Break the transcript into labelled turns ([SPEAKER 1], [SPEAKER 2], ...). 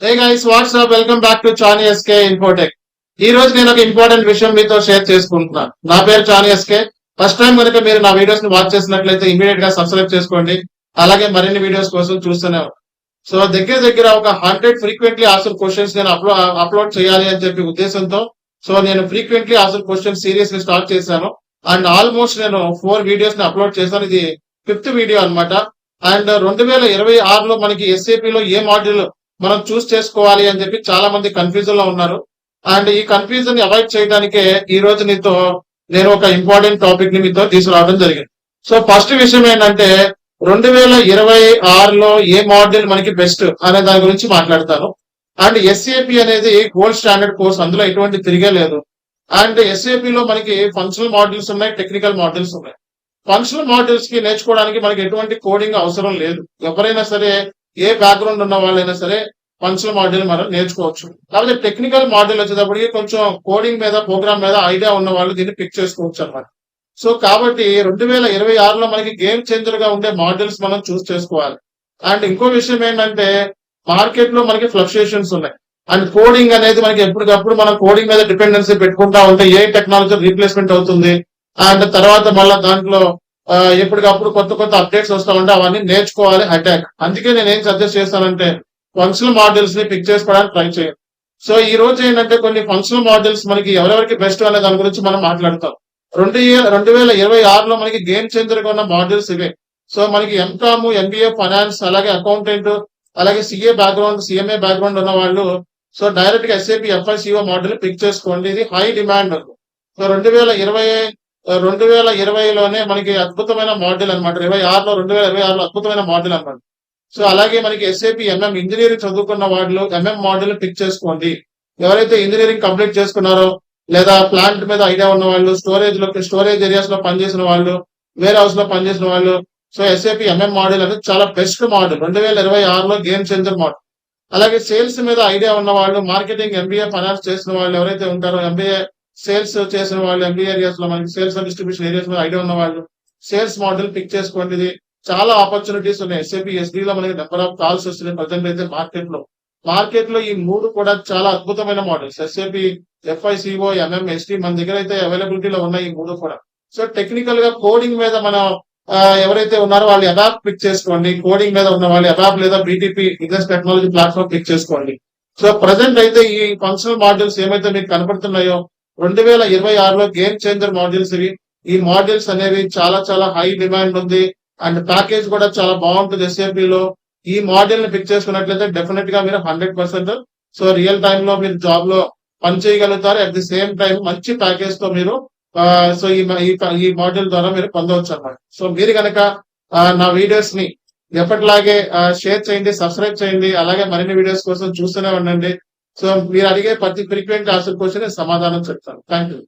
[SPEAKER 1] Hey guys what's up welcome back to Chani SK Infotech. ఈ రోజు నేను ఒక ఇంపార్టెంట్ విషయం మీతో షేర్ చేసుకుంటున్నాను. నా పేరు చానీ ఎస్కే. ఫస్ట్ టైం కనుక మీరు నా వీడియోస్ ని వాచ్ చేసినట్లయితే ఇమీడియట్ గా సబ్స్క్రైబ్ చేసుకోండి. అలాగే మరిన్ని వీడియోస్ కోసం చూస్తూనే ఉండండి. సో దగ్గర దగ్గర ఒక 100 ఫ్రీక్వెంట్లీ ఆన్సర్ క్వశ్చన్స్ నేను అప్లోడ్ చేయాలి అని చెప్పి ఉద్దేశంతో నేను ఫ్రీక్వెంట్లీ ఆన్సర్ క్వశ్చన్ సిరీస్ ని స్టార్ట్ చేశాను. అండ్ ఆల్మోస్ట్ నేను 4 వీడియోస్ ని అప్లోడ్ చేశాను. ఇది 5th వీడియో అన్నమాట. అండ్ 2026లో మనకి ఎస్ఏపీ లో ఏ మాడ్యూల్ మనం చూస్ చేసుకోవాలి అని చెప్పి చాలా మంది కన్ఫ్యూజన్ లో ఉన్నారు. అండ్ ఈ కన్ఫ్యూజన్ ని అవాయిడ్ చేయడానికే ఈ రోజు నేను ఒక ఇంపార్టెంట్ టాపిక్ ని మీతో తీసుకురావడం జరిగింది. సో ఫస్ట్ విషయం ఏంటంటే 2026లో ఏ మాడ్యూల్ మనకి బెస్ట్ అనే దాని గురించి మాట్లాడతాను. అండ్ ఎస్ఏపి అనేది గోల్డ్ స్టాండర్డ్ కోర్స్, అందులో ఎటువంటి తిరిగే లేదు. అండ్ ఎస్ఏపి లో మనకి ఫంక్షనల్ మాడ్యూల్స్ ఉన్నాయి, టెక్నికల్ మాడ్యూల్స్ ఉన్నాయి. ఫంక్షనల్ మాడ్యూల్స్ కి నేర్చుకోవడానికి మనకి ఎటువంటి కోడింగ్ అవసరం లేదు. ఎవరైనా సరే, ఏ బ్యాక్గ్రౌండ్ ఉన్న వాళ్ళైనా సరే ఫంక్షనల్ మాడ్యూల్ మనం నేర్చుకోవచ్చు. కాకపోతే టెక్నికల్ మాడ్యూల్ వచ్చేటప్పటికి కొంచెం కోడింగ్ మీద, ప్రోగ్రామ్ మీద ఐడియా ఉన్న వాళ్ళు దీన్ని పిక్ చేసుకోవచ్చు అన్నమాట. సో కాబట్టి 2026లో మనకి గేమ్ చేంజర్ గా ఉండే మాడ్యూల్స్ మనం చూస్ చేసుకోవాలి. అండ్ ఇంకో విషయం ఏంటంటే మార్కెట్ లో మనకి ఫ్లక్చుయేషన్స్ ఉన్నాయి. అండ్ కోడింగ్ అనేది మనకి ఎప్పటికప్పుడు మనం కోడింగ్ మీద డిపెండెన్సీ పెట్టుకుంటా ఉంటే ఏ టెక్నాలజీ రీప్లేస్మెంట్ అవుతుంది. అండ్ తర్వాత మళ్ళీ దాంట్లో ఎప్పటికప్పుడు కొత్త కొత్త అప్డేట్స్ వస్తా ఉంటే అవన్నీ నేర్చుకోవాలి అటాక్. అందుకే నేను ఏం సజెస్ట్ చేస్తానంటే ఫంక్షనల్ మాడ్యూల్స్ ని పిక్ చేసుకోవడానికి ట్రై చేయండి. సో ఈ రోజు ఏంటంటే కొన్ని ఫంక్షనల్ మాడ్యూల్స్ మనకి ఎవరెవరికి బెస్ట్ అనే దాని గురించి మనం మాట్లాడతాం. 2026లో మనకి గేమ్ చేంజర్ గా ఉన్న మాడ్యూల్స్ ఇవే. సో మనకి ఎంకామ్, ఎంబీఏ, ఫైనాన్స్, అలాగే అకౌంటెంట్, అలాగే సిఏ బ్యాక్గ్రౌండ్, సిఎంఏ బ్యాక్గ్రౌండ్ ఉన్న వాళ్ళు సో డైరెక్ట్ గా ఎస్ఏపి ఎఫ్ఐసిఓ మాడ్యూల్ పిక్ చేసుకోండి. ఇది హై డిమాండ్. సో 2020లోనే మనకి అద్భుతమైన మాడ్యూల్ అనమాట. 2026లో అద్భుతమైన మాడ్యూల్ అనమాట. సో అలాగే మనకి ఎస్ఏపి ఎంఎం ఇంజనీరింగ్ చదువుకున్న వాళ్ళు ఎంఎం మాడ్యూల్ పిక్ చేసుకోండి. ఎవరైతే ఇంజనీరింగ్ కంప్లీట్ చేసుకున్నారో లేదా ప్లాంట్ మీద ఐడియా ఉన్న వాళ్ళు, స్టోరేజ్ ఏరియాస్ లో పనిచేసిన వాళ్ళు, వేర్ హౌస్ లో పనిచేసిన వాళ్ళు, సో ఎస్ఏపి ఎంఎం మాడ్యూల్ అనేది చాలా బెస్ట్ మాడ్యూల్. 2026లో గేమ్ చేంజర్ మాడ్యూల్. అలాగే సేల్స్ మీద ఐడియా ఉన్న వాళ్ళు, మార్కెటింగ్, ఎంబీఏ, ఫైనాన్స్ చేసిన వాళ్ళు ఎవరైతే ఉంటారో, ఎంబీఏ సేల్స్ చేసిన వాళ్ళు, ఎంబీఏ ఏరియాస్ లో మనకి సేల్స్ అండ్ డిస్ట్రిబ్యూషన్ ఏరియాస్ మీద ఐడియా ఉన్న వాళ్ళు సేల్స్ మాడ్యూల్ పిక్ చేసుకోండి. ఇది చాలా ఆపర్చునిటీస్ ఉన్నాయి. ఎస్ఏపి ఎస్డీ లో మనకి నెంబర్ ఆఫ్ కాల్స్ వస్తున్నాయి ప్రజెంట్ అయితే మార్కెట్ లో ఈ 3 కూడా చాలా అద్భుతమైన models. SAP FICO, MM, ST మన దగ్గర అయితే అవైలబిలిటీలో ఉన్నాయి ఈ 3 కూడా. సో టెక్నికల్ గా కోడింగ్ మీద మన ఎవరైతే ఉన్నారో వాళ్ళు అబాప్ పిక్ చేసుకోండి. కోడింగ్ మీద ఉన్న వాళ్ళు అబాప్ లేదా BTP business technology platform pick చేసుకోండి. సో ప్రజెంట్ అయితే ఈ ఫంక్షనల్ మాడ్యూల్స్ ఏమైతే మీకు కనపడుతున్నాయో 2026లో గేమ్ చేంజర్ మాడ్యూల్స్ ఇవి. ఈ మాడ్యూల్స్ అనేవి చాలా చాలా హై డిమాండ్ ఉంది. అండ్ ప్యాకేజ్ కూడా చాలా బాగుంటుంది ఎస్ఏపి లో. ఈ మాడ్యూల్ ని పిక్ చేసుకున్నట్లయితే డెఫినెట్ గా మీరు 100% సో రియల్ టైమ్ లో మీరు జాబ్ లో పని చేయగలుగుతారు. అట్ ది సేమ్ టైం మంచి ప్యాకేజ్ తో మీరు సో ఈ మాడ్యూల్ ద్వారా మీరు పొందవచ్చు అన్నమాట. సో మీరు కనుక నా వీడియోస్ ని ఎప్పటిలాగే షేర్ చేయండి, సబ్స్క్రైబ్ చేయండి. అలాగే మరిన్ని వీడియోస్ కోసం చూస్తూనే ఉండండి. సో మీరు అడిగే ప్రతి ఫ్రీక్వెంట్ ఆన్సర్ క్వశ్చన్ సమాధానం చెప్తాను. Thank you.